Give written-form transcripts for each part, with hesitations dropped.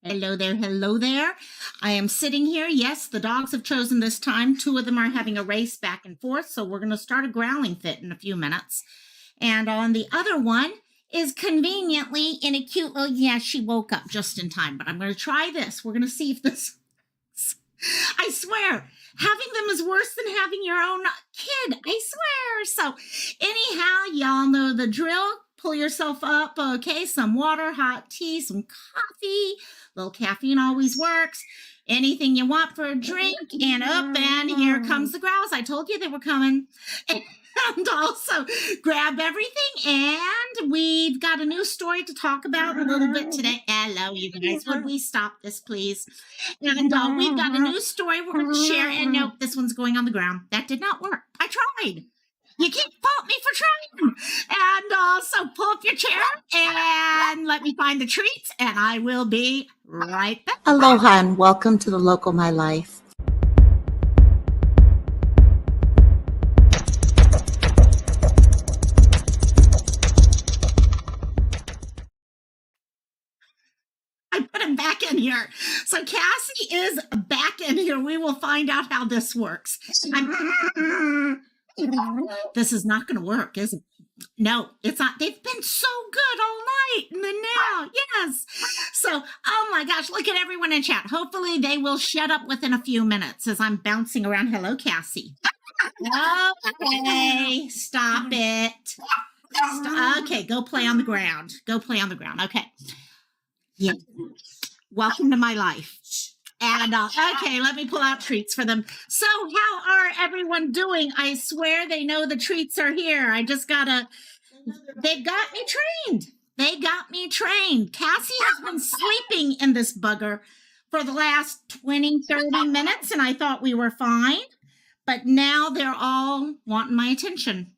Hello there, hello there. I am sitting here. Yes, the dogs have chosen this time. Two of them are having a race back and forth, so we're going to start a growling fit in a few minutes. And on the other one is conveniently in a cute little, yeah, she woke up just in time, but I'm going to try this. We're going to see if this, I swear, having them is worse than having your own kid. I swear. So anyhow, y'all know the drill. Pull yourself up, okay? Some water, hot tea, some coffee. A little caffeine always works. Anything you want for a drink. And up, and here comes the growls. I told you they were coming. And also grab everything. And we've got a new story to talk about a little bit today. Hello, you guys. Would we stop this, please? And we've got a new story we're going to share. And nope, this one's going on the ground. That did not work. I tried. You can't fault me for trying. And also pull up your chair and let me find the treats, and I will be right back. Aloha and welcome to the Local My Life. I put him back in here. So Cassie is back in here. We will find out how this works. This is not going to work, is it? No, it's not. They've been so good all night. And then now, yes. So, oh my gosh, look at everyone in chat. Hopefully they will shut up within a few minutes as I'm bouncing around. Hello, Cassie. Okay, stop it. Okay, go play on the ground. Go play on the ground. Okay. Yeah. Welcome to my life. And okay, let me pull out treats for them. So how are everyone doing? I swear they know the treats are here. I just gotta, they've got me trained. They got me trained. Cassie has been sleeping in this bugger for the last 20, 30 minutes, and I thought we were fine. But now they're all wanting my attention.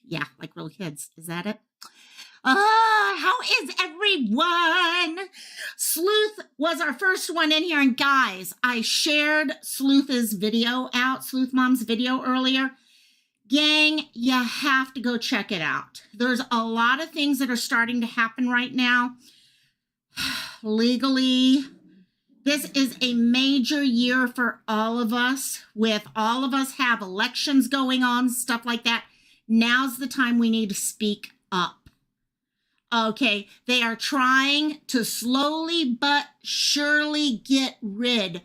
Yeah, like little kids. Is that it? How is everyone? Sleuth was our first one in here. And guys, I shared Sleuth's video out, Sleuth Mom's video earlier. Gang, you have to go check it out. There's a lot of things that are starting to happen right now. Legally, this is a major year for all of us. With all of us have elections going on, stuff like that. Now's the time we need to speak up. Okay, they are trying to slowly but surely get rid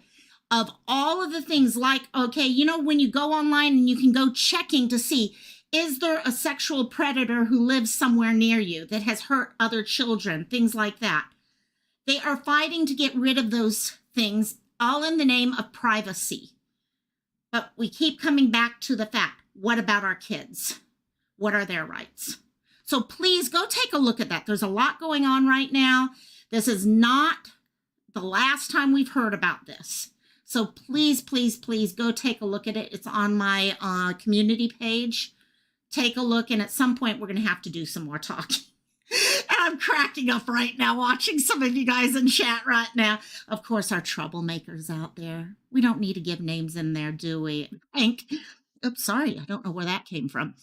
of all of the things like, okay, you know, when you go online and you can go checking to see, is there a sexual predator who lives somewhere near you that has hurt other children, things like that. They are fighting to get rid of those things, all in the name of privacy. But we keep coming back to the fact, what about our kids? What are their rights? So please go take a look at that. There's a lot going on right now. This is not the last time we've heard about this. So please, please, please go take a look at it. It's on my community page. Take a look, and at some point we're going to have to do some more talking. And I'm cracking up right now watching some of you guys in chat right now. Of course, our troublemakers out there. We don't need to give names in there, do we? Oops, sorry. I don't know where that came from.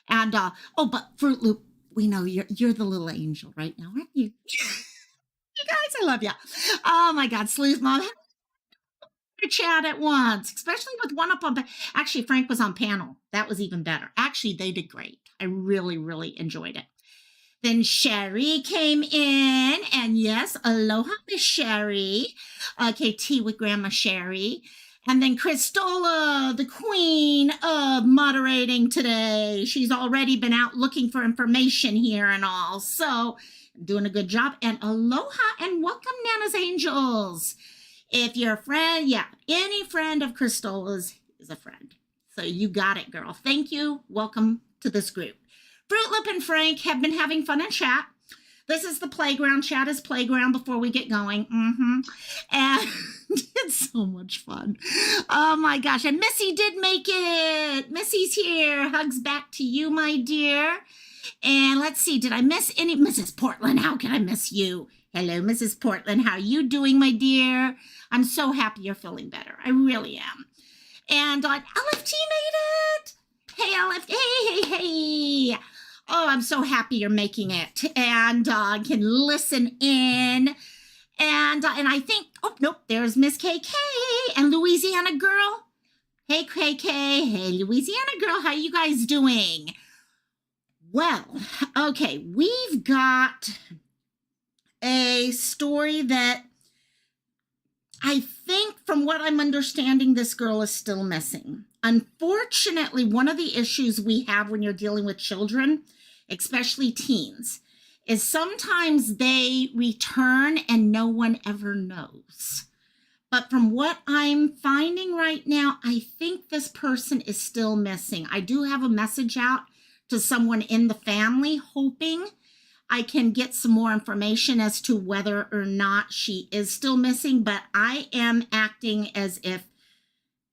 And, oh, but Fruit Loop. We know you're the little angel right now, aren't you? You guys, I love you. Oh my God, Sleuth Mom, chat at once, especially with one up on. Actually, Frank was on panel. That was even better. Actually, they did great. I really, really enjoyed it. Then Sherry came in, and yes, aloha, Miss Sherry. Okay, tea with Grandma Sherry. And then Christola, the queen of moderating today. She's already been out looking for information here and all. So doing a good job. And aloha and welcome, Nana's Angels. If you're a friend, yeah, any friend of Christola's is a friend. So you got it, girl. Thank you. Welcome to this group. Fruit Loop and Frank have been having fun in chat. This is the playground. Chat is playground before we get going. And it's so much fun. Oh my gosh. And Missy did make it. Missy's here. Hugs back to you, my dear. And let's see. Did I miss any? Mrs. Portland, how can I miss you? Hello, Mrs. Portland. How are you doing, my dear? I'm so happy you're feeling better. I really am. And LFT made it. Hey, LFT. Hey. Oh, I'm so happy you're making it and can listen in And I think, oh nope, there's Miss KK and Louisiana Girl. Hey KK, hey Louisiana Girl, how you guys doing? Well, okay, we've got a story that I think, from what I'm understanding, this girl is still missing. Unfortunately, one of the issues we have when you're dealing with children, especially teens, is sometimes they return and no one ever knows. But from what I'm finding right now, I think this person is still missing. I do have a message out to someone in the family, hoping I can get some more information as to whether or not she is still missing, but I am acting as if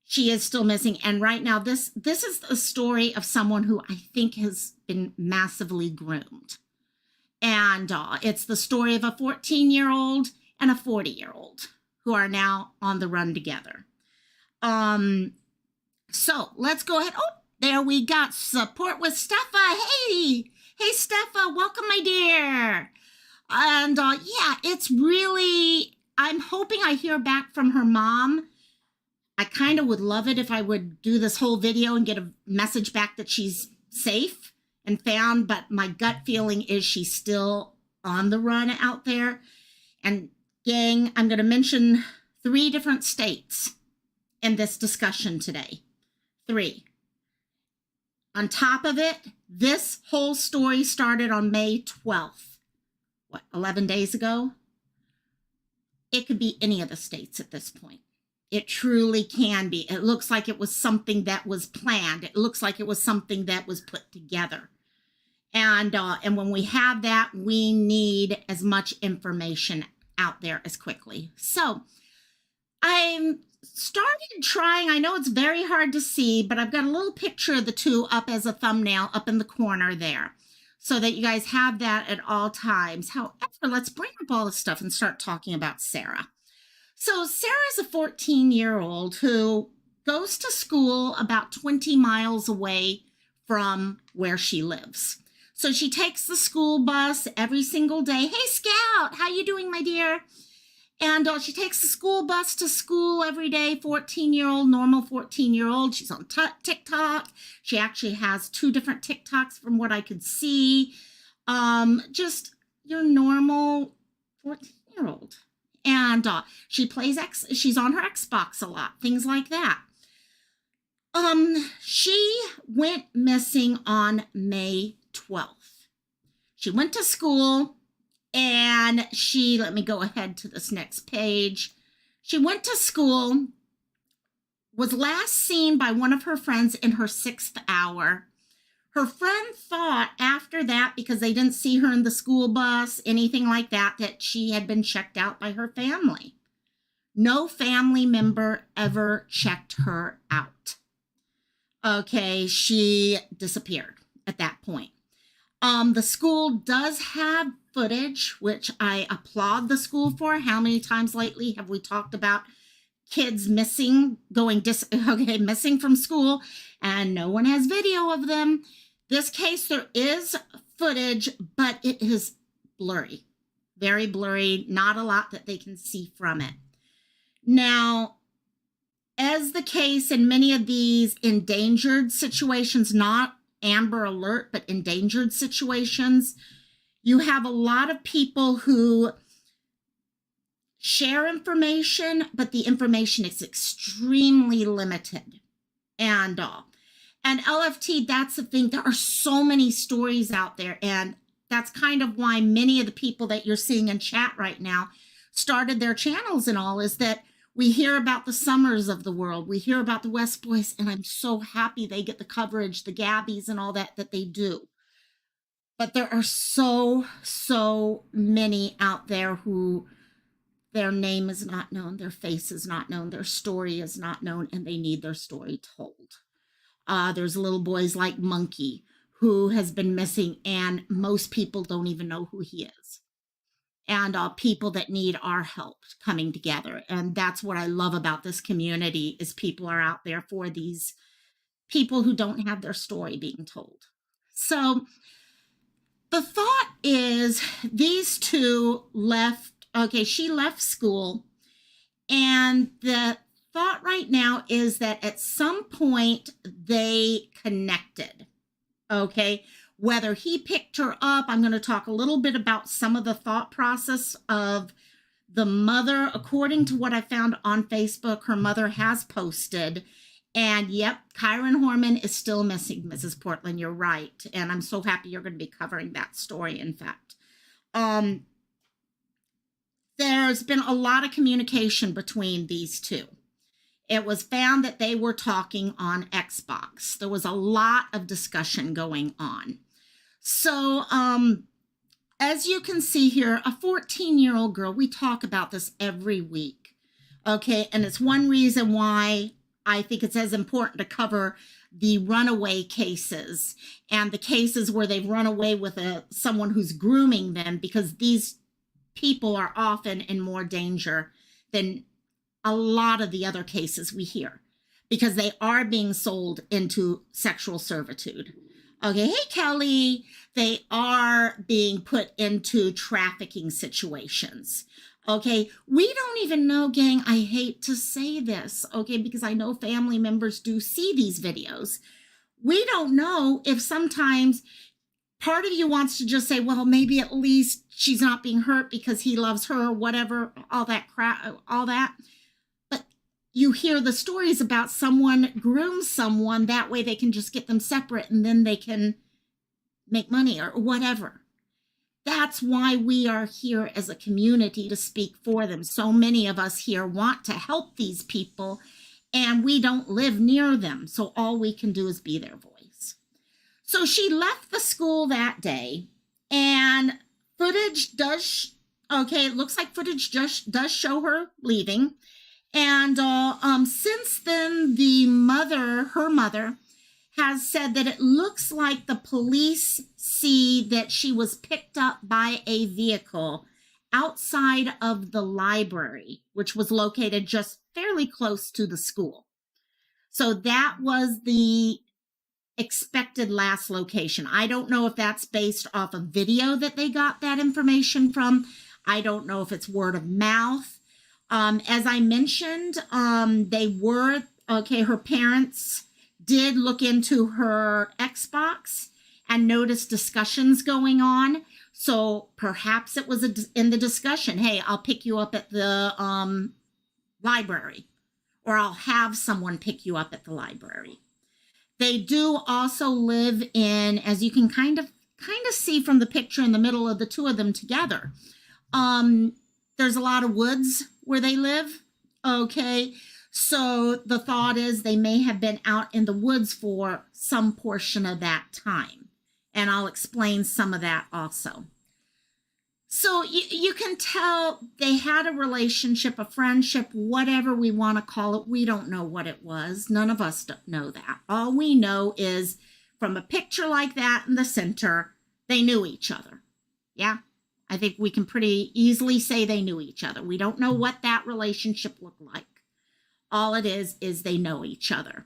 she is still missing. And right now, this is a story of someone who I think has been massively groomed. And it's the story of a 14-year-old and a 40-year-old who are now on the run together. So let's go ahead. Oh, there we got support with Steffa. Hey, Steffa, welcome, my dear. And yeah, it's really, I'm hoping I hear back from her mom. I kind of would love it if I would do this whole video and get a message back that she's safe and found, but my gut feeling is she's still on the run out there. And gang, I'm going to mention 3 different states in this discussion today. 3. On top of it, this whole story started on May 12th. What, 11 days ago? It could be any of the states at this point. It truly can be. It looks like it was something that was planned. It looks like it was something that was put together. And when we have that, we need as much information out there as quickly. So I'm started trying. I know it's very hard to see, but I've got a little picture of the two up as a thumbnail up in the corner there so that you guys have that at all times. However, let's bring up all this stuff and start talking about Sara. So Sarah's a 14-year-old who goes to school about 20 miles away from where she lives. So she takes the school bus every single day. Hey, Scout, how you doing, my dear? And she takes the school bus to school every day, 14-year-old, normal 14-year-old. She's on TikTok. She actually has 2 different TikToks from what I could see. Just your normal 14-year-old. And she plays she's on her Xbox a lot, things like that. She went missing on May 12th. She went to school. And let me go ahead to this next page. She went to school, was last seen by one of her friends in her 6th hour. Her friend thought after that, because they didn't see her in the school bus, anything like that, that she had been checked out by her family. No family member ever checked her out. Okay, she disappeared at that point. The school does have footage, which I applaud the school for. How many times lately have we talked about kids missing, missing from school, and no one has video of them? This case, there is footage, but it is blurry, very blurry, not a lot that they can see from it. Now, as the case in many of these endangered situations, not Amber Alert, but endangered situations, you have a lot of people who share information, but the information is extremely limited. And LFT, that's the thing. There are so many stories out there, and that's kind of why many of the people that you're seeing in chat right now started their channels and all, is that we hear about the Summers of the world. We hear about the West Boys, and I'm so happy they get the coverage, the Gabbies and all that they do. But there are so many out there who their name is not known, their face is not known, their story is not known, and they need their story told. There's little boys like Monkey, who has been missing, and most people don't even know who he is. And people that need our help coming together. And that's what I love about this community, is people are out there for these people who don't have their story being told. So the thought is these two left Okay, she left school, and the thought right now is that at some point they connected. Okay, whether he picked her up, I'm going to talk a little bit about some of the thought process of the mother. According to what I found on Facebook, her mother has posted, and yep, Kyron Horman is still missing, Mrs. Portland. You're right, and I'm so happy you're going to be covering that story. In fact, there's been a lot of communication between these two. It was found that they were talking on Xbox. There was a lot of discussion going on. So, as you can see here, a 14-year-old girl, we talk about this every week, okay? And it's one reason why I think it's as important to cover the runaway cases and the cases where they've run away with someone who's grooming them, because these people are often in more danger than a lot of the other cases we hear, because they are being sold into sexual servitude. Okay, hey, Kelly, they are being put into trafficking situations. Okay, we don't even know, gang, I hate to say this, okay, because I know family members do see these videos. We don't know if sometimes part of you wants to just say, well, maybe at least she's not being hurt because he loves her, or whatever, all that crap, all that. But you hear the stories about someone grooms someone, that way they can just get them separate and then they can make money or whatever. That's why we are here as a community to speak for them. So many of us here want to help these people, and we don't live near them. So all we can do is be their voice. So she left the school that day, and footage does, okay, it looks like footage just does show her leaving. And since then, her mother, has said that it looks like the police see that she was picked up by a vehicle outside of the library, which was located just fairly close to the school. So that was the expected last location. I don't know if that's based off a video that they got that information from. I don't know if it's word of mouth. As I mentioned, her parents did look into her Xbox and noticed discussions going on. So perhaps it was in the discussion, hey, I'll pick you up at the library, or I'll have someone pick you up at the library. They do also live in, as you can kind of see from the picture in the middle of the two of them together, there's a lot of woods where they live, okay? So the thought is they may have been out in the woods for some portion of that time. And I'll explain some of that also. So you can tell they had a relationship, a friendship, whatever we want to call it. We don't know what it was. None of us know that. All we know is from a picture like that in the center, they knew each other. Yeah, I think we can pretty easily say they knew each other. We don't know what that relationship looked like. All it is they know each other.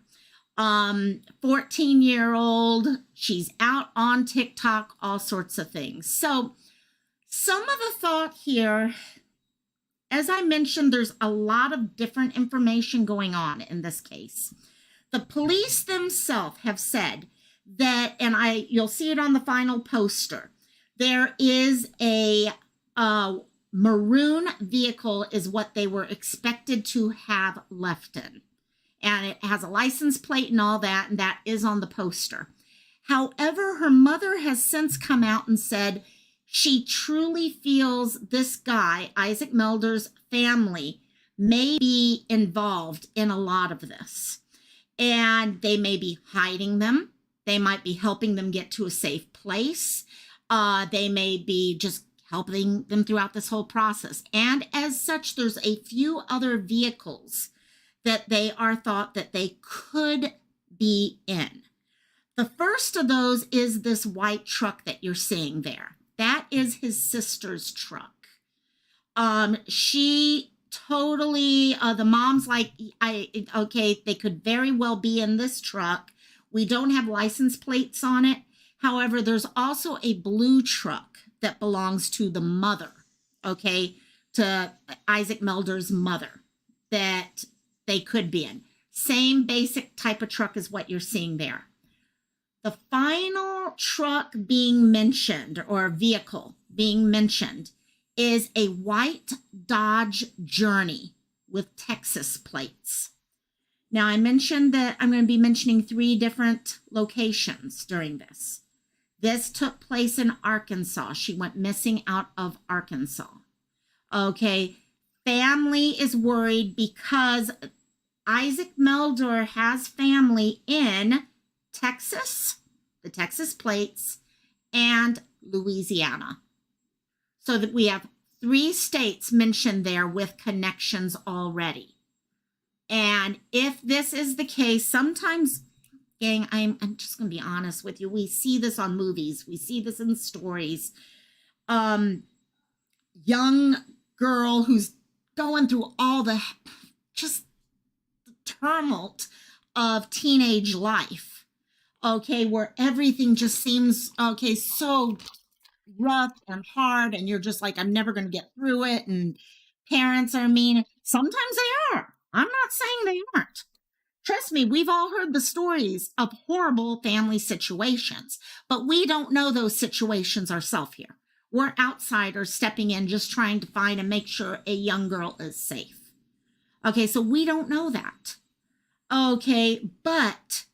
14-year-old, she's out on TikTok, all sorts of things. So some of the thought here, as I mentioned, there's a lot of different information going on in this case. The police themselves have said that, and you'll see it on the final poster, there is a maroon vehicle is what they were expected to have left in. And it has a license plate and all that, and that is on the poster. However, her mother has since come out and said she truly feels this guy, Isaac Melder's family, may be involved in a lot of this. And they may be hiding them. They might be helping them get to a safe place. They may be just helping them throughout this whole process. And as such, there's a few other vehicles that they are thought that they could be in. The first of those is this white truck that you're seeing there. That is his sister's truck. She totally, the mom's like, okay, they could very well be in this truck. We don't have license plates on it. However, there's also a blue truck that belongs to the mother, okay, to Isaac Melder's mother that they could be in. Same basic type of truck as what you're seeing there. The final truck being mentioned, or vehicle being mentioned, is a white Dodge Journey with Texas plates. Now, I mentioned that I'm going to be mentioning 3 different locations during this. This took place in Arkansas. She went missing out of Arkansas. Okay, family is worried because Isaac Melder has family in Texas, the Texas plates, and Louisiana. So that we have 3 states mentioned there with connections already. And if this is the case, sometimes, gang, I'm just going to be honest with you. We see this on movies. We see this in stories. Young girl who's going through all the tumult of teenage life. Okay, where everything just seems, so rough and hard, and you're just like, I'm never going to get through it, and parents are mean. Sometimes they are. I'm not saying they aren't. Trust me, we've all heard the stories of horrible family situations, but we don't know those situations ourselves here. We're outsiders stepping in, just trying to find and make sure a young girl is safe. Okay, so we don't know that. Okay, but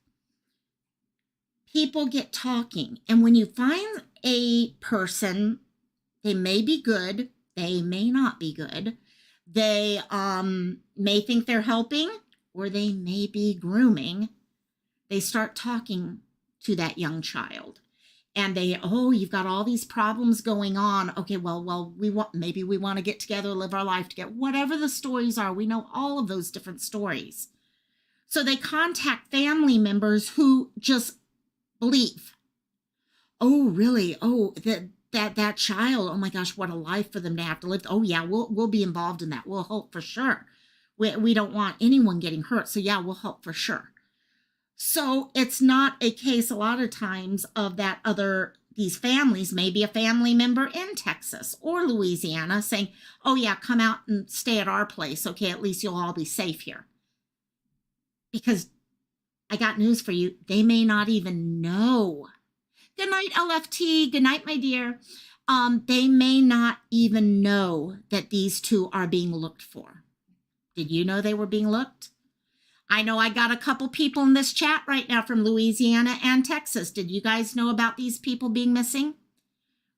people get talking, and when you find a person, they may be good, they may not be good, they may think they're helping, or they may be grooming. They start talking to that young child, and you've got all these problems going on. Okay, well, we want to get together, live our life together. Whatever the stories are, we know all of those different stories. So they contact family members who just believe. Oh, really? Oh, that child. Oh my gosh, what a life for them to have to live. Oh yeah, we'll be involved in that. We'll help for sure. We don't want anyone getting hurt. So yeah, we'll help for sure. So it's not a case a lot of times of these families, maybe a family member in Texas or Louisiana saying, oh yeah, come out and stay at our place. Okay, at least you'll all be safe here. Because I got news for you. They may not even know. Good night, LFT. Good night, my dear. They may not even know that these 2 are being looked for. Did you know they were being looked? I know I got a couple people in this chat right now from Louisiana and Texas. Did you guys know about these people being missing?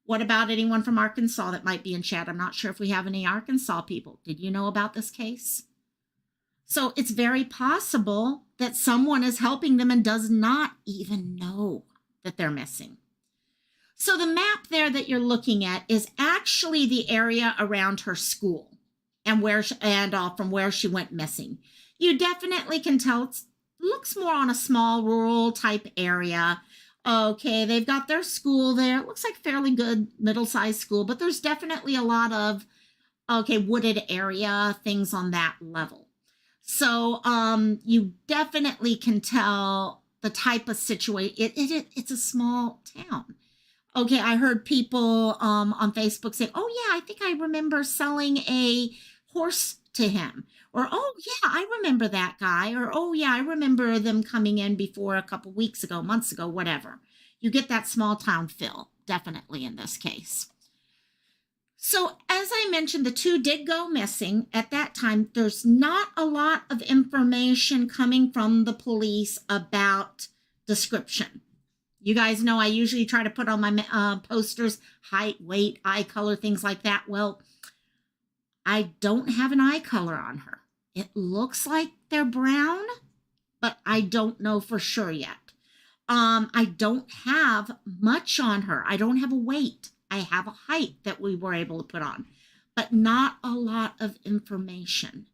What about anyone from Arkansas that might be in chat? I'm not sure if we have any Arkansas people. Did you know about this case? So it's very possible that someone is helping them and does not even know that they're missing. So the map there that you're looking at is actually the area around her school and from where she went missing. You definitely can tell it looks more on a small rural type area. Okay, they've got their school there. It looks like fairly good middle-sized school, but there's definitely a lot of, wooded area, things on that level. So you definitely can tell the type of situation. It's a small town. Okay, I heard people on Facebook say, oh yeah, I think I remember selling a horse to him. Or, oh yeah, I remember that guy. Or, oh yeah, I remember them coming in before a couple weeks ago, months ago, whatever. You get that small town feel, definitely in this case. So as I mentioned, the 2 did go missing at that time. There's not a lot of information coming from the police about description. You guys know I usually try to put on my posters, height, weight, eye color, things like that. Well, I don't have an eye color on her. It looks like they're brown, but I don't know for sure yet. I don't have much on her. I don't have a weight. I have a height that we were able to put on, but not a lot of information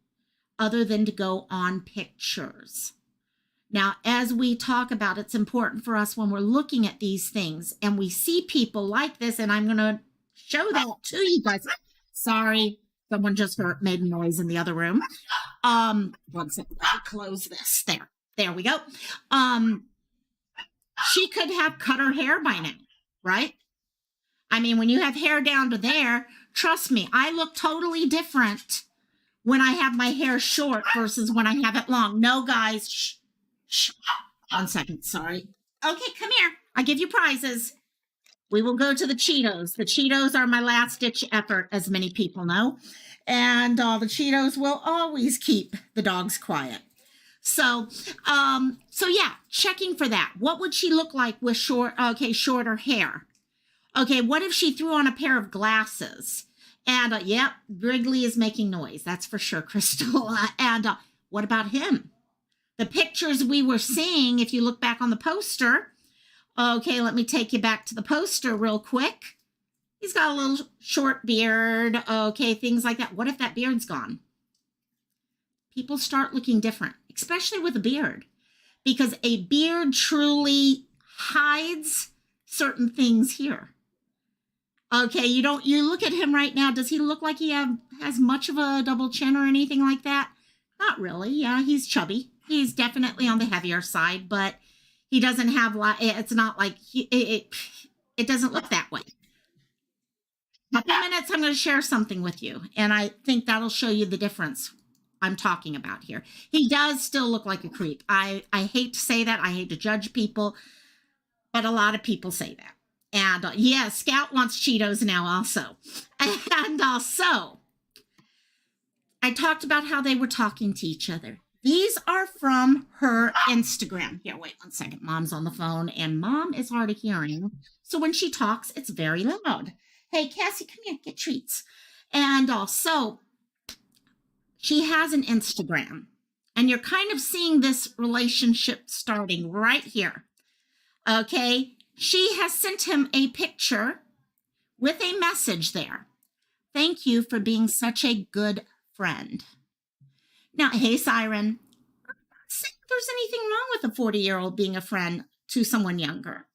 other than to go on pictures. Now, as we talk about, it's important for us when we're looking at these things and we see people like this, and I'm going to show that to you guys. Sorry, someone just made a noise in the other room. One second, let me close this. There we go. She could have cut her hair by now, right? I mean, when you have hair down to there, Trust me, I look totally different when I have my hair short versus when I have it long. No, guys. Shh. Shh. 1 second. Sorry. Okay, come here. I give you prizes. We will go to the Cheetos. The Cheetos are my last ditch effort, as many people know. And the Cheetos will always keep the dogs quiet. So yeah, checking for that. What would she look like with shorter hair? Okay, what if she threw on a pair of glasses? And yep, Wrigley is making noise. That's for sure, Crystal. And what about him? The pictures we were seeing, if you look back on the poster, okay, let me take you back to the poster real quick. He's got a little short beard, okay, things like that. What if that beard's gone? People start looking different, especially with a beard, because a beard truly hides certain things here. Okay, you look at him right now. Does he look like he has much of a double chin or anything like that? Not really. Yeah, he's chubby. He's definitely on the heavier side, but he doesn't have, it's not like, it doesn't look that way. Couple minutes, I'm going to share something with you, and I think that'll show you the difference I'm talking about here. He does still look like a creep. I hate to say that. I hate to judge people, but a lot of people say that. And yeah, Scout wants Cheetos now also. And so I talked about how they were talking to each other. These are from her Instagram. Here, wait 1 second. Mom's on the phone, and Mom is hard of hearing. So when she talks, it's very loud. Hey, Cassie, come here, get treats. And so she has an Instagram, and you're kind of seeing this relationship starting right here. Okay, she has sent him a picture with a message there. Thank you for being such a good friend. Now, hey, Siren, I'm not saying there's anything wrong with a 40-year-old being a friend to someone younger.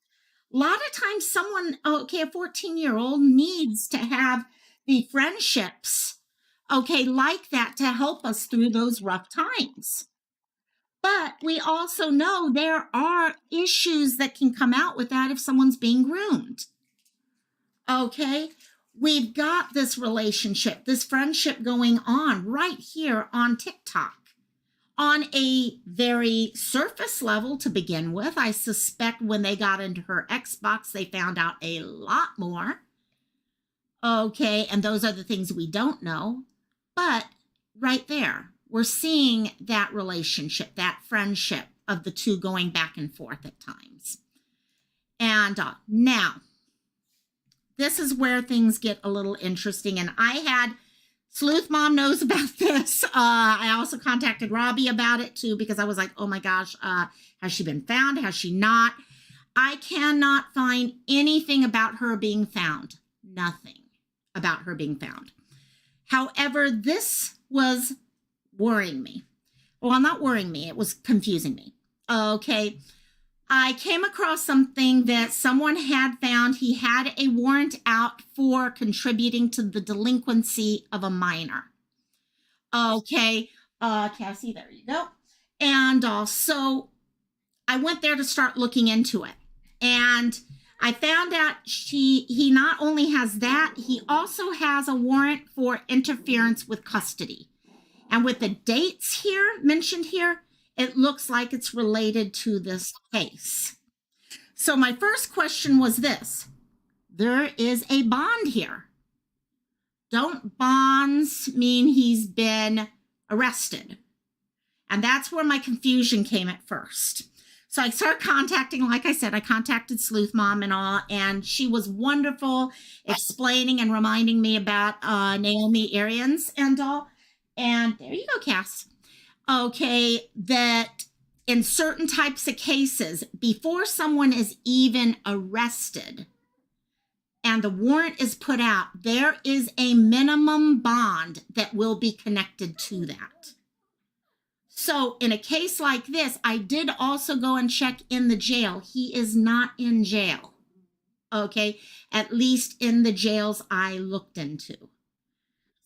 A lot of times a 14-year-old needs to have the friendships, like that to help us through those rough times. But we also know there are issues that can come out with that if someone's being groomed. Okay, we've got this relationship, this friendship going on right here on TikTok. On a very surface level to begin with, I suspect when they got into her Xbox, they found out a lot more. Okay, and those are the things we don't know. But right there, we're seeing that relationship, that friendship of the two going back and forth at times. And now, this is where things get a little interesting. And Sleuth Mom knows about this. I also contacted Robbie about it too, because I was like, oh my gosh, has she been found? Has she not? I cannot find anything about her being found. Nothing about her being found. However, this was worrying me. Well, not worrying me. It was confusing me. Okay. I came across something that someone had found. He had a warrant out for contributing to the delinquency of a minor. Okay, Cassie, there you go. And so I went there to start looking into it. And I found out he not only has that, he also has a warrant for interference with custody. And with the dates here mentioned here, it looks like it's related to this case. So my first question was this. There is a bond here. Don't bonds mean he's been arrested? And that's where my confusion came at first. So I started contacting, like I said, I contacted Sleuth Mom and all, and she was wonderful explaining and reminding me about Naomi Arians and all. And there you go, Cass. Okay, that in certain types of cases, before someone is even arrested and the warrant is put out, there is a minimum bond that will be connected to that. So in a case like this, I did also go and check in the jail. He is not in jail, okay? At least in the jails I looked into.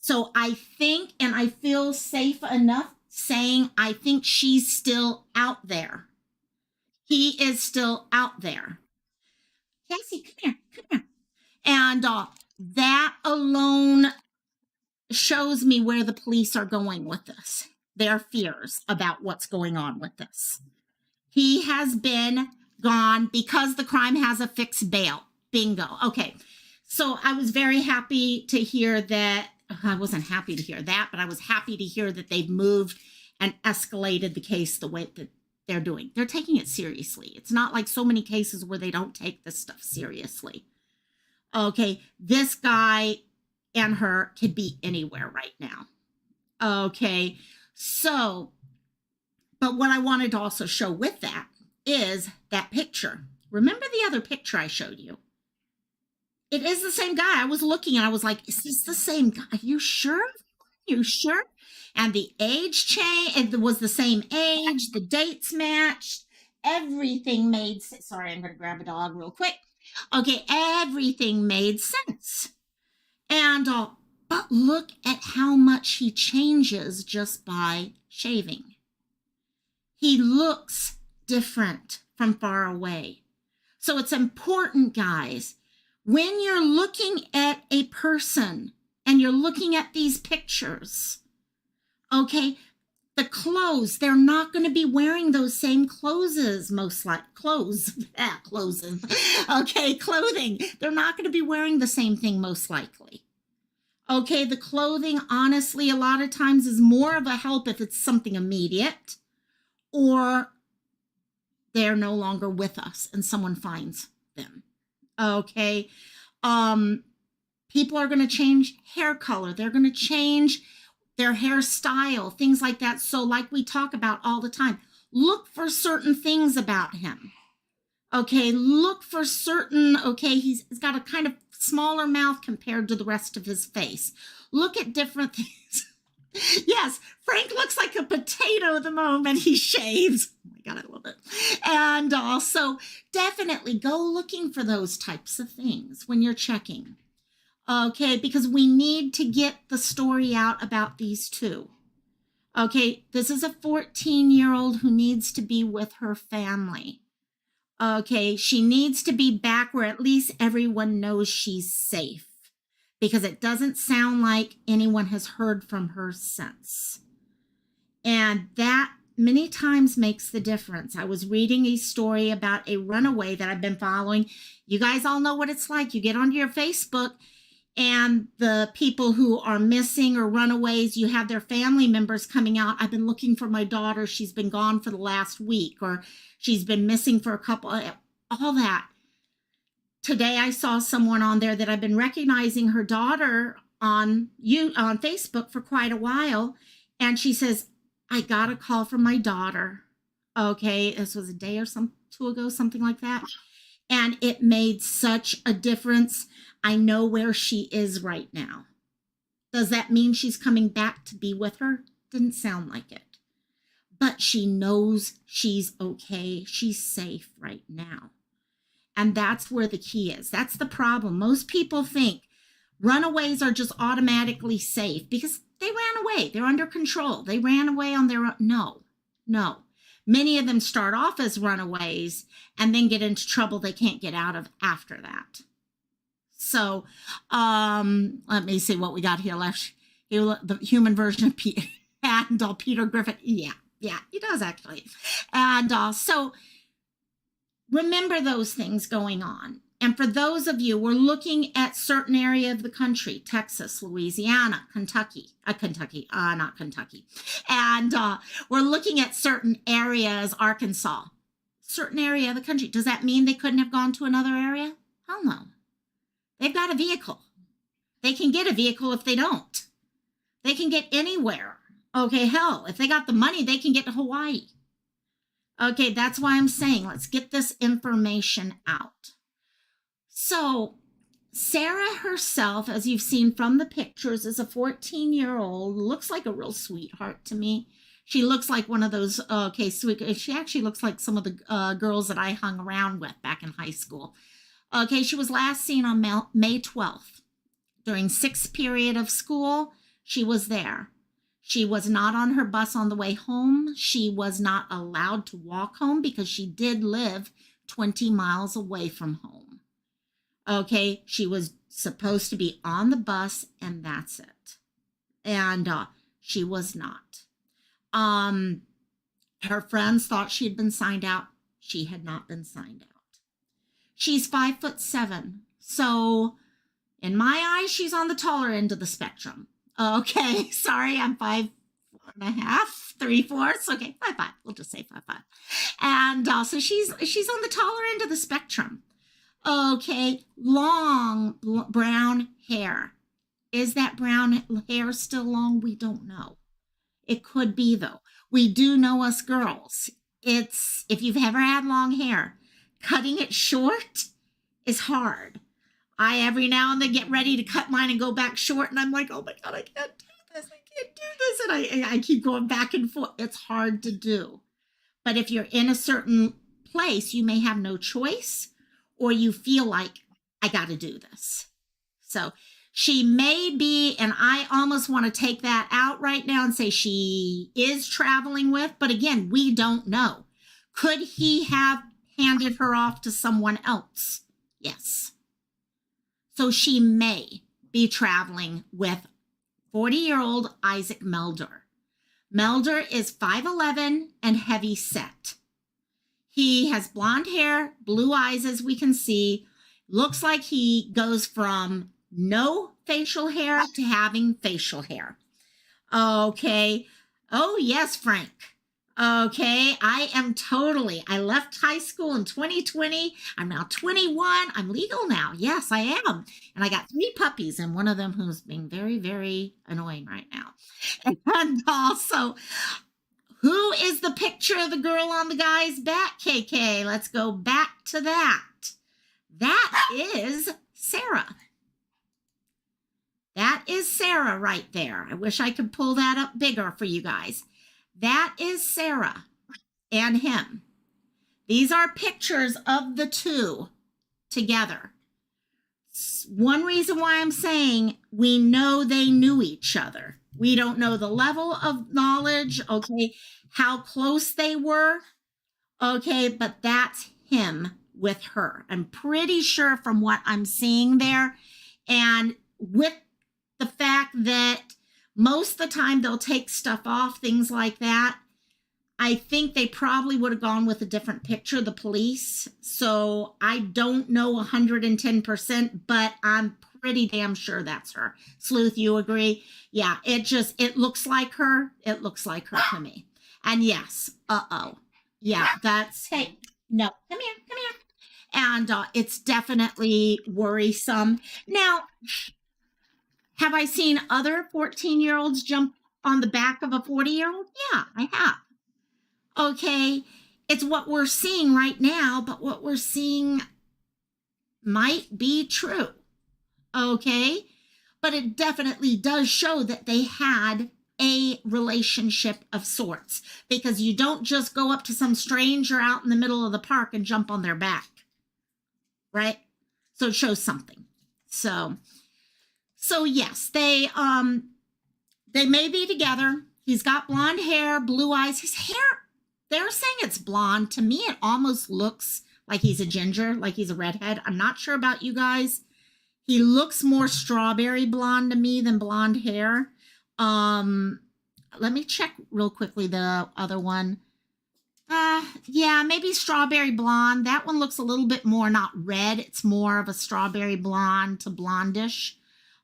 So I think, and I feel safe enough saying, I think she's still out there. He is still out there. Cassie, come here. And That alone shows me where the police are going with this, their fears about what's going on with this. He has been gone because the crime has a fixed bail. Bingo. Okay. So I was very happy to hear that. I wasn't happy to hear that, but I was happy to hear that they've moved and escalated the case the way that they're doing. They're taking it seriously. It's not like so many cases where they don't take this stuff seriously. Okay. This guy and her could be anywhere right now. Okay. So, but what I wanted to also show with that is that picture. Remember the other picture I showed you? It is the same guy. I was looking and I was like, is this the same guy? Are you sure? You sure? And the age change, it was the same age, the dates matched, everything made sense. Sorry, I'm going to grab a dog real quick. Okay, everything made sense. And, but look at how much he changes just by shaving. He looks different from far away. So it's important, guys, when you're looking at a person and you're looking at these pictures, okay, the clothes, they're not going to be wearing those same clothes, most like clothing. They're not going to be wearing the same thing most likely. Okay, the clothing, honestly, a lot of times is more of a help if it's something immediate or they're no longer with us and someone finds them. Okay, people are going to change hair color. They're going to change their hairstyle, things like that. So like we talk about all the time, look for certain things about him. Okay, look for certain, okay, he's got a kind of smaller mouth compared to the rest of his face. Look at different things. Yes, Frank looks like a potato the moment he shaves. Oh my God, I love it. And also, definitely go looking for those types of things when you're checking. Okay, because we need to get the story out about these two. Okay, this is a 14-year-old who needs to be with her family. Okay, she needs to be back where at least everyone knows she's safe, because it doesn't sound like anyone has heard from her since. And that many times makes the difference. I was reading a story about a runaway that I've been following. You guys all know what it's like. You get onto your Facebook and the people who are missing or runaways, you have their family members coming out. I've been looking for my daughter. She's been gone for the last week, or she's been missing for a couple, all that. Today I saw someone on there that I've been recognizing her daughter on Facebook for quite a while. And she says, I got a call from my daughter. Okay, this was a day or two ago, something like that. And it made such a difference. I know where she is right now. Does that mean she's coming back to be with her? Didn't sound like it. But she knows she's okay. She's safe right now. And that's where the key is. That's the problem. Most people think runaways are just automatically safe because they ran away. They're under control. They ran away on their own. No. Many of them start off as runaways and then get into trouble they can't get out of after that. So let me see what we got here left. The human version of Peter and Peter Griffin. Yeah, he does actually. And so remember those things going on. And for those of you, we're looking at certain area of the country, Texas, Louisiana, not Kentucky. And we're looking at certain areas, Arkansas, certain area of the country. Does that mean they couldn't have gone to another area? Hell no. They've got a vehicle. They can get a vehicle if they don't. They can get anywhere. Okay, hell, if they got the money, they can get to Hawaii. Okay, that's why I'm saying let's get this information out. So Sara herself, as you've seen from the pictures, is a 14-year-old, looks like a real sweetheart to me. She looks like one of those, sweet. She actually looks like some of the girls that I hung around with back in high school. Okay, she was last seen on May 12th. During 6th period of school, she was there. She was not on her bus on the way home. She was not allowed to walk home because she did live 20 miles away from home. Okay, she was supposed to be on the bus, and that's it. And she was not. Her friends thought she had been signed out. She had not been signed out. She's 5'7". So in my eyes, she's on the taller end of the spectrum. Okay, sorry, I'm 5.5, 3/4. Okay, 5'5". We'll just say 5'5". And so she's on the taller end of the spectrum. Okay, long brown hair. Is that brown hair still long? We don't know. It could be, though. We do know us girls. It's, if you've ever had long hair, cutting it short is hard. I every now and then get ready to cut mine and go back short, and I'm like, oh my God, I can't do this. I can't do this. And I keep going back and forth. It's hard to do. But if you're in a certain place, you may have no choice, or you feel like, I got to do this. So she may be, and I almost want to take that out right now and say she is traveling with, but again, we don't know. Could he have handed her off to someone else? Yes. So she may be traveling with 40-year-old Isaac Melder. Melder is 5'11" and heavy set. He has blonde hair, blue eyes, as we can see. Looks like he goes from no facial hair to having facial hair. Okay. Oh, yes, Frank. Okay. I left high school in 2020. I'm now 21. I'm legal now. Yes, I am. And I got 3 puppies, and one of them who's being very, very annoying right now. And also, who is the picture of the girl on the guy's back, KK? Let's go back to that. That is Sara. That is Sara right there. I wish I could pull that up bigger for you guys. That is Sara and him. These are pictures of the two together. One reason why I'm saying we know they knew each other. We don't know the level of knowledge, okay, how close they were, okay, but that's him with her. I'm pretty sure from what I'm seeing there. And with the fact that most of the time they'll take stuff off, things like that, I think they probably would have gone with a different picture, the police. So I don't know 110%, but I'm pretty damn sure that's her. Sleuth, you agree? Yeah, it looks like her. It looks like her to me. And yes, yeah, that's, hey, no, come here. And it's definitely worrisome. Now, have I seen other 14-year-olds jump on the back of a 40-year-old? Yeah, I have. Okay, it's what we're seeing right now, but what we're seeing might be true. Okay, but it definitely does show that they had a relationship of sorts, because you don't just go up to some stranger out in the middle of the park and jump on their back, right? So it shows something. So yes, they may be together. He's got blonde hair, blue eyes. His hair, they're saying it's blonde. To me, it almost looks like he's a ginger, like he's a redhead. I'm not sure about you guys. He looks more strawberry blonde to me than blonde hair. Let me check real quickly the other one. Yeah, maybe strawberry blonde. That one looks a little bit more not red. It's more of a strawberry blonde to blondish.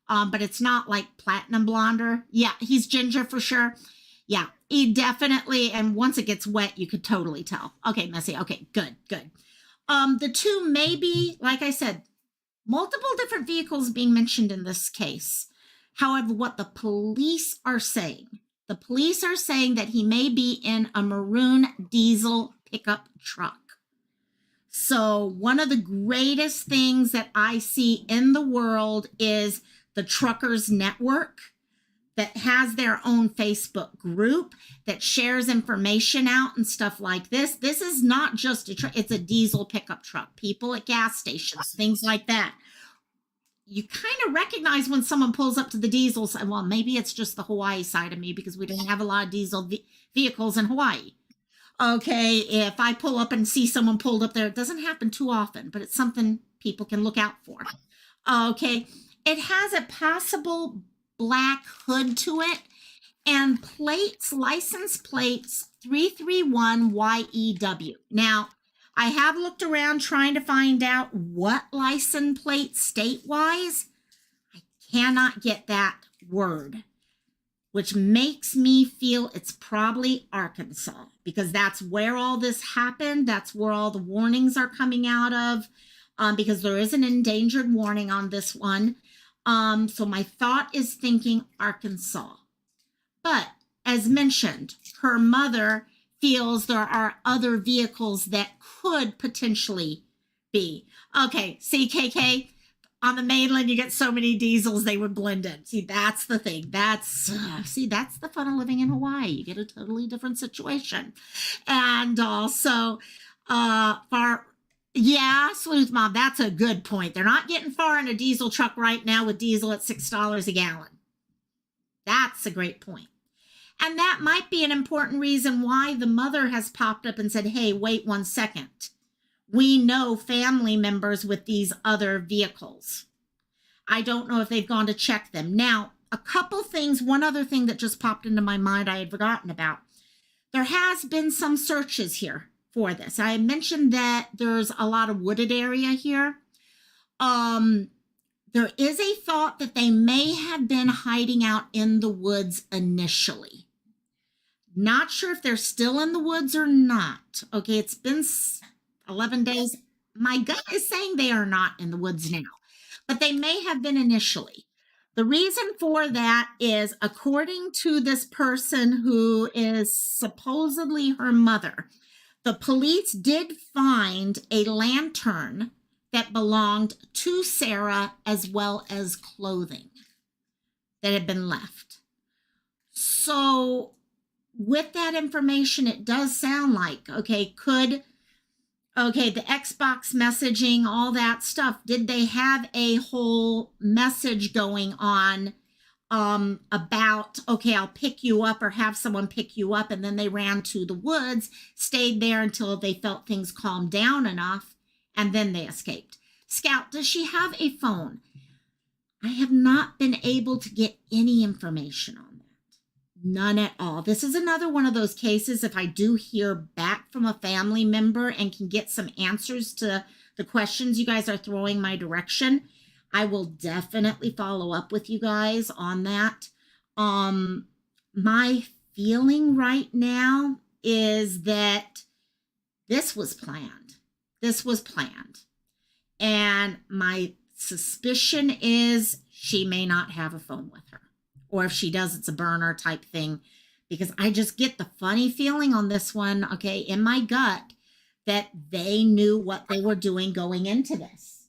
But it's not like platinum blonder. Yeah, he's ginger for sure. Yeah, he definitely, and once it gets wet, you could totally tell. Okay, Messy. Okay, good. The two may be, like I said, multiple different vehicles being mentioned in this case. However, what the police are saying that he may be in a maroon diesel pickup truck. So one of the greatest things that I see in the world is the Truckers Network that has their own Facebook group that shares information out and stuff like this. This is not just a truck, it's a diesel pickup truck. People at gas stations, things like that. You kind of recognize when someone pulls up to the diesels, well, maybe it's just the Hawaii side of me because we don't have a lot of diesel vehicles in Hawaii. Okay, if I pull up and see someone pulled up there, it doesn't happen too often, but it's something people can look out for. Okay. It has a possible black hood to it and plates, license plates 331YEW. Now, I have looked around trying to find out what license plate state-wise. I cannot get that word, which makes me feel it's probably Arkansas because that's where all this happened. That's where all the warnings are coming out of, because there is an endangered warning on this one. So my thought is thinking Arkansas. But as mentioned, her mother feels there are other vehicles that could potentially be. Okay, see, KK, on the mainland, you get so many diesels, they would blend in. See, that's the thing. That's the fun of living in Hawaii. You get a totally different situation. And also, Sleuth Mom, that's a good point. They're not getting far in a diesel truck right now with diesel at $6 a gallon. That's a great point. And that might be an important reason why the mother has popped up and said, hey, wait 1 second. We know family members with these other vehicles. I don't know if they've gone to check them. Now, a couple things, one other thing that just popped into my mind I had forgotten about. There has been some searches here for this. I mentioned that there's a lot of wooded area here. There is a thought that they may have been hiding out in the woods initially. Not sure if they're still in the woods or not. Okay, it's been 11 days. My gut is saying they are not in the woods now, but they may have been initially. The reason for that is, according to this person who is supposedly her mother, the police did find a lantern that belonged to Sara as well as clothing that had been left. So with that information, it does sound like, the Xbox messaging, all that stuff, did they have a whole message going on about, I'll pick you up or have someone pick you up, and then they ran to the woods, stayed there until they felt things calmed down enough, and then they escaped. Scout, does she have a phone? I have not been able to get any information on that. None at all. This is another one of those cases, if I do hear back from a family member and can get some answers to the questions you guys are throwing my direction, I will definitely follow up with you guys on that. My feeling right now is that this was planned. And my suspicion is she may not have a phone with her. Or if she does, it's a burner type thing. Because I just get the funny feeling on this one, in my gut, that they knew what they were doing going into this.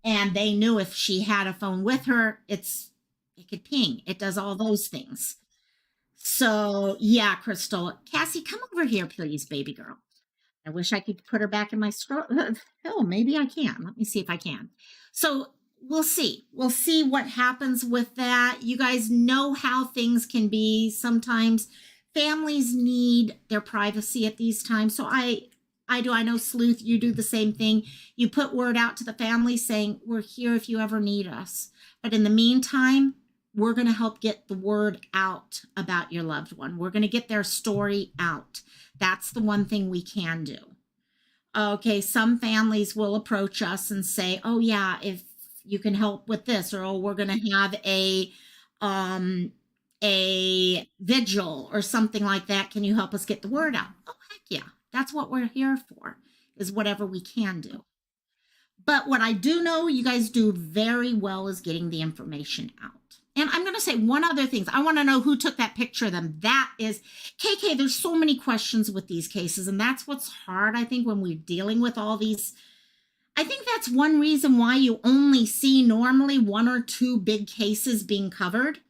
And they knew if she had a phone with her, it could ping. It does all those things. So, yeah, Crystal. Cassie, come over here, please, baby girl. I wish I could put her back in my straw. Hell, maybe I can. Let me see if I can. So we'll see. We'll see what happens with that. You guys know how things can be. Sometimes families need their privacy at these times. So I know, Sleuth, you do the same thing. You put word out to the family saying, we're here if you ever need us. But in the meantime, we're going to help get the word out about your loved one. We're going to get their story out. That's the one thing we can do. Some families will approach us and say, oh, yeah, if you can help with this, or we're going to have a vigil or something like that. Can you help us get the word out? Oh, heck yeah. That's what we're here for, is whatever we can do. But what I do know you guys do very well is getting the information out. And I'm going to say one other thing. I want to know who took that picture of them. That is, KK, there's so many questions with these cases. And that's what's hard, I think, when we're dealing with all these. I think that's one reason why you only see normally 1 or 2 big cases being covered.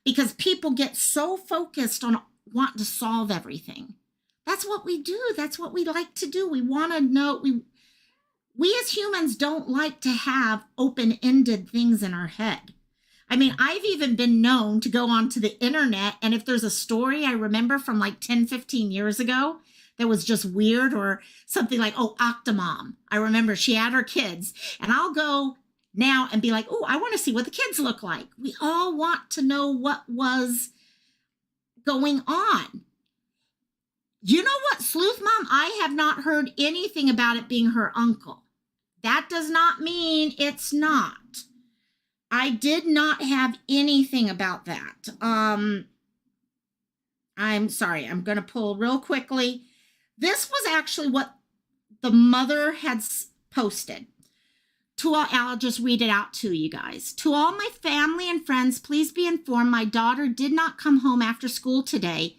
Because people get so focused on wanting to solve everything. That's what we do. That's what we like to do. We want to know. We as humans don't like to have open-ended things in our head. I mean, I've even been known to go onto the internet, and if there's a story I remember from like 10, 15 years ago that was just weird, or something like, Octomom. I remember she had her kids, and I'll go now and be like, oh, I want to see what the kids look like. We all want to know what was going on. You know what, Sleuth Mom? I have not heard anything about it being her uncle. That does not mean it's not. I did not have anything about that. I'm sorry. I'm going to pull real quickly. This was actually what the mother had posted. To all, I'll just read it out to you guys. To all my family and friends, please be informed my daughter did not come home after school today.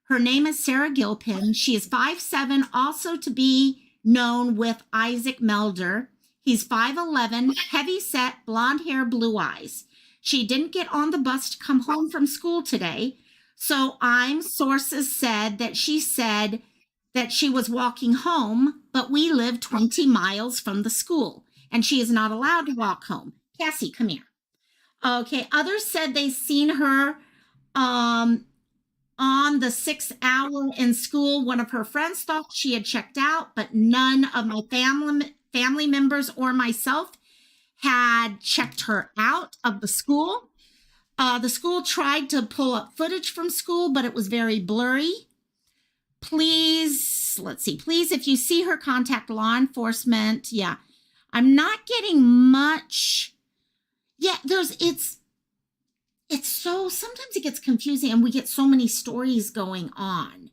Her name is Sara Gilpin. She is 5'7", also to be known with Isaac Melder. He's 5'11", heavy-set, blonde hair, blue eyes. She didn't get on the bus to come home from school today. So sources said that she was walking home, but we live 20 miles from the school, and she is not allowed to walk home. Cassie, come here. Okay, others said they seen her on the 6th hour in school. One of her friends thought she had checked out, but none of my family members or myself had checked her out of the school. The school tried to pull up footage from school, but it was very blurry. Please, if you see her, contact law enforcement. Yeah, I'm not getting much. Yeah, it's so, sometimes it gets confusing and we get so many stories going on.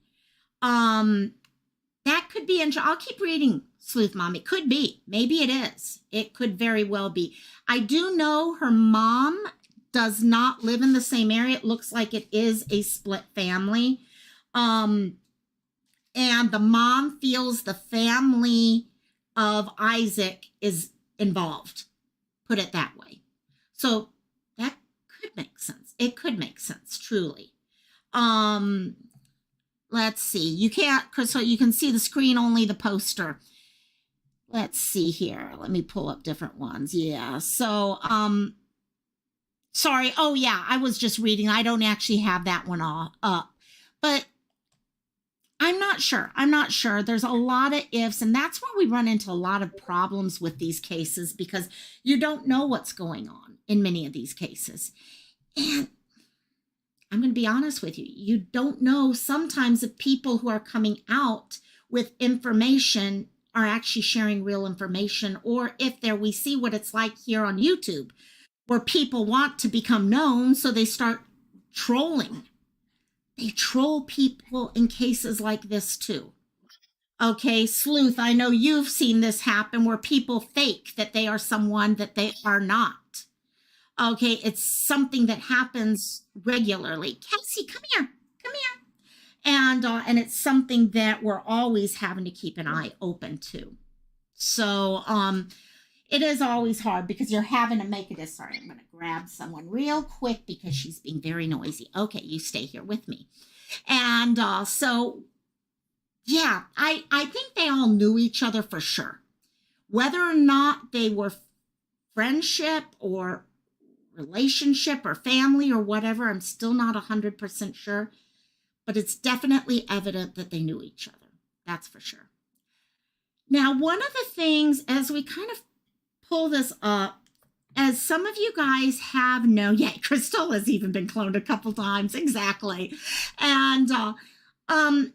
That could be, I'll keep reading, Sleuth Mom. It could be, maybe it is. It could very well be. I do know her mom does not live in the same area. It looks like it is a split family. And the mom feels the family of Isaac is involved. Put it that way. So that could make sense. It could make sense, truly. Let's see. You can't, Crystal, you can see the screen, only the poster. Let's see here. Let me pull up different ones. Yeah. So, sorry. Oh, yeah. I was just reading. I don't actually have that one all up. But I'm not sure. There's a lot of ifs, and that's where we run into a lot of problems with these cases because you don't know what's going on in many of these cases. And I'm going to be honest with you. You don't know sometimes if people who are coming out with information are actually sharing real information, or if we see what it's like here on YouTube, where people want to become known, so they start trolling. They troll people in cases like this too. Okay, Sleuth, I know you've seen this happen where people fake that they are someone that they are not. Okay, it's something that happens regularly. Cassie, come here. And it's something that we're always having to keep an eye open to. So it is always hard because you're having to make it. Sorry, I'm going to grab someone real quick because she's being very noisy. Okay, you stay here with me. And so, yeah, I think they all knew each other for sure. Whether or not they were friendship or relationship or family or whatever, I'm still not 100% sure. But it's definitely evident that they knew each other. That's for sure. Now, one of the things, as we kind of pull this up, as some of you guys have known, yeah, Crystal has even been cloned a couple times, exactly. And on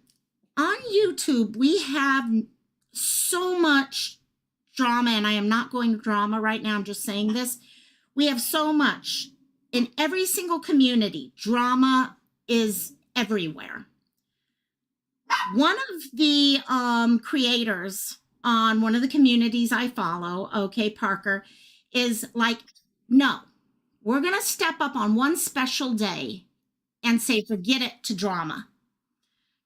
YouTube, we have so much drama, and I am not going to drama right now, I'm just saying this. We have so much. In every single community, drama is everywhere. One of the creators on one of the communities I follow, okay, Parker, is like, no, we're going to step up on one special day and say, forget it to drama.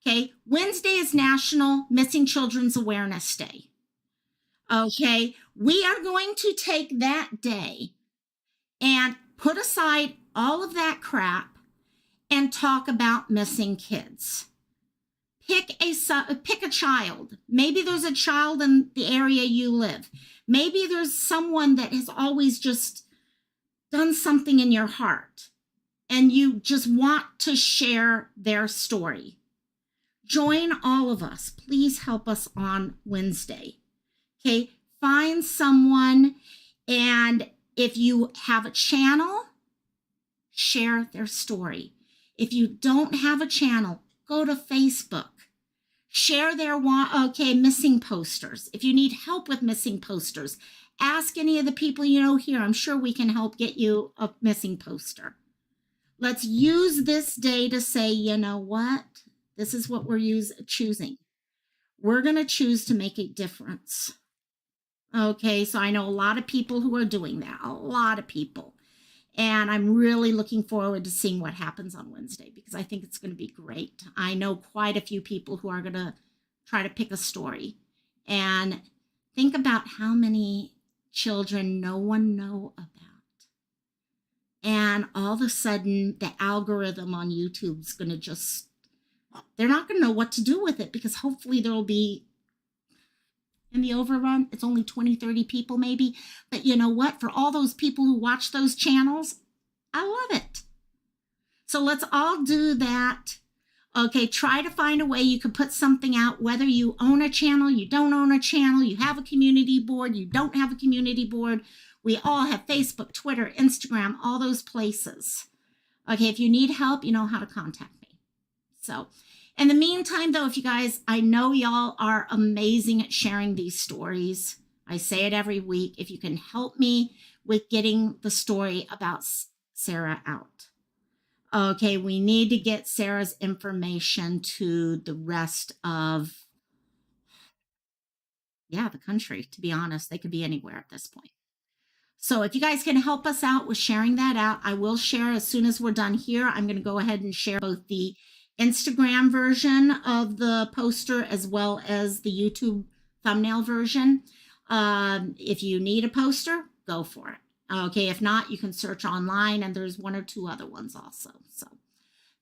Okay, Wednesday is National Missing Children's Awareness Day. Okay, we are going to take that day and put aside all of that crap and talk about missing kids. Pick a child. Maybe there's a child in the area you live. Maybe there's someone that has always just done something in your heart and you just want to share their story. Join all of us. Please help us on Wednesday. Okay, find someone and If you have a channel, share their story. If you don't have a channel, go to Facebook. Share their missing posters. If you need help with missing posters, ask any of the people you know here. I'm sure we can help get you a missing poster. Let's use this day to say, you know what? This is what we're choosing. We're going to choose to make a difference. Okay, so I know a lot of people who are doing that, a lot of people. And I'm really looking forward to seeing what happens on Wednesday because I think it's going to be great. I know quite a few people who are going to try to pick a story. And think about how many children no one know about. And all of a sudden, the algorithm on YouTube is going to they're not going to know what to do with it because hopefully there will be, in the overrun, it's only 20, 30 people maybe. But you know what? For all those people who watch those channels, I love it. So let's all do that. Okay, try to find a way you can put something out, whether you own a channel, you don't own a channel, you have a community board, you don't have a community board. We all have Facebook, Twitter, Instagram, all those places. Okay, if you need help, you know how to contact me. So in the meantime, though, if you guys, I know y'all are amazing at sharing these stories. I say it every week. If you can help me with getting the story about Sara out. Okay, we need to get Sara's information to the rest of, the country, to be honest. They could be anywhere at this point. So if you guys can help us out with sharing that out, I will share as soon as we're done here. I'm going to go ahead and share both the Instagram version of the poster as well as the YouTube thumbnail version. If you need a poster, go for it. Okay, if not, you can search online and there's one or two other ones also. So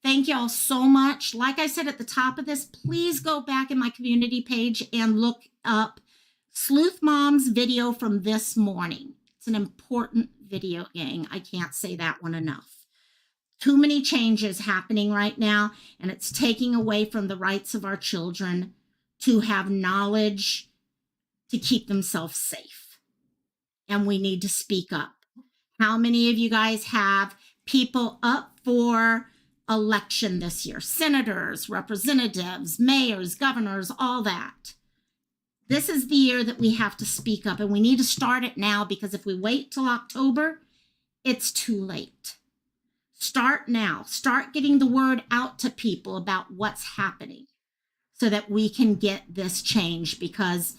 thank you all so much. Like I said at the top of this, please go back in my community page and look up Sleuth Mom's video from this morning. It's an important video, gang. I can't say that one enough. Too many changes happening right now, and it's taking away from the rights of our children to have knowledge to keep themselves safe. And we need to speak up. How many of you guys have people up for election this year? Senators, representatives, mayors, governors, all that. This is the year that we have to speak up, and we need to start it now because if we wait till October, it's too late. Start now. Start getting the word out to people about what's happening so that we can get this change, because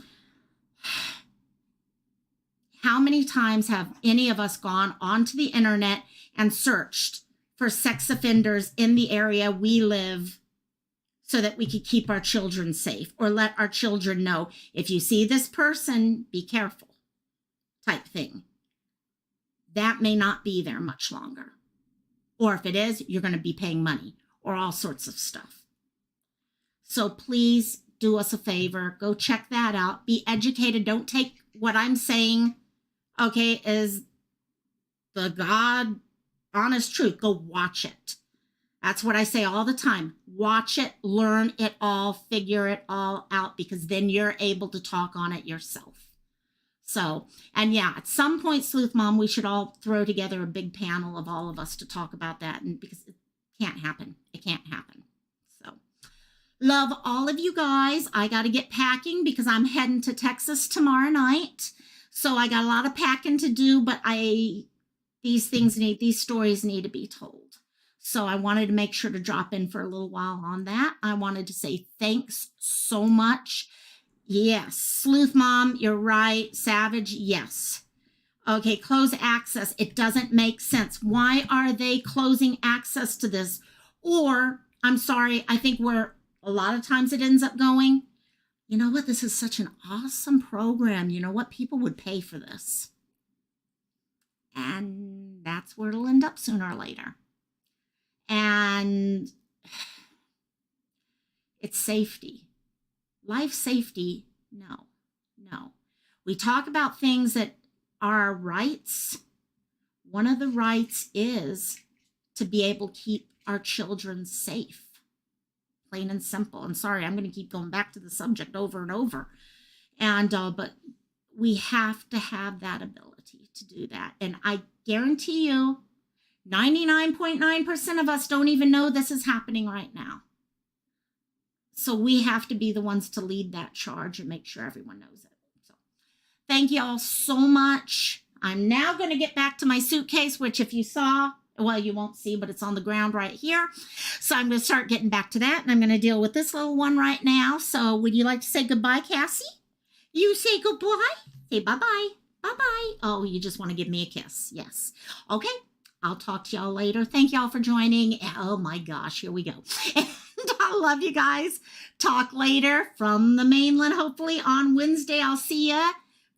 how many times have any of us gone onto the internet and searched for sex offenders in the area we live so that we could keep our children safe or let our children know, if you see this person, be careful type thing. That may not be there much longer. Or if it is, you're going to be paying money or all sorts of stuff. So please do us a favor. Go check that out. Be educated. Don't take what I'm saying, okay, as the God honest truth. Go watch it. That's what I say all the time. Watch it, learn it all, figure it all out, because then you're able to talk on it yourself. So, and yeah, at some point, Sleuth Mom, we should all throw together a big panel of all of us to talk about that, and because it can't happen. It can't happen. So, love all of you guys. I got to get packing because I'm heading to Texas tomorrow night. So I got a lot of packing to do, but these stories need to be told. So I wanted to make sure to drop in for a little while on that. I wanted to say thanks so much. Yes, Sleuth Mom, you're right. Savage, yes. Okay, close access. It doesn't make sense. Why are they closing access to this? Or, I'm sorry, I think where a lot of times it ends up going, you know what, this is such an awesome program. You know what, people would pay for this. And that's where it'll end up sooner or later. And it's safety. Life safety, no. We talk about things that are our rights. One of the rights is to be able to keep our children safe. Plain and simple. And sorry, I'm going to keep going back to the subject over and over. And but we have to have that ability. responsibility to do that. And I guarantee you, 99.9% of us don't even know this is happening right now. So we have to be the ones to lead that charge and make sure everyone knows it. So thank you all so much. I'm now going to get back to my suitcase, which if you saw, well, you won't see, but it's on the ground right here. So I'm going to start getting back to that, and I'm going to deal with this little one right now. So would you like to say goodbye, Cassie? You say goodbye? Say bye-bye. Bye-bye. Oh, you just want to give me a kiss. Yes. Okay. I'll talk to y'all later. Thank y'all for joining. Oh, my gosh. Here we go. And I love you guys. Talk later from the mainland, hopefully on Wednesday. I'll see you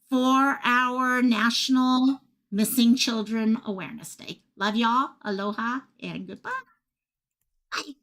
for our National Missing Children Awareness Day. Love y'all. Aloha and goodbye. Bye.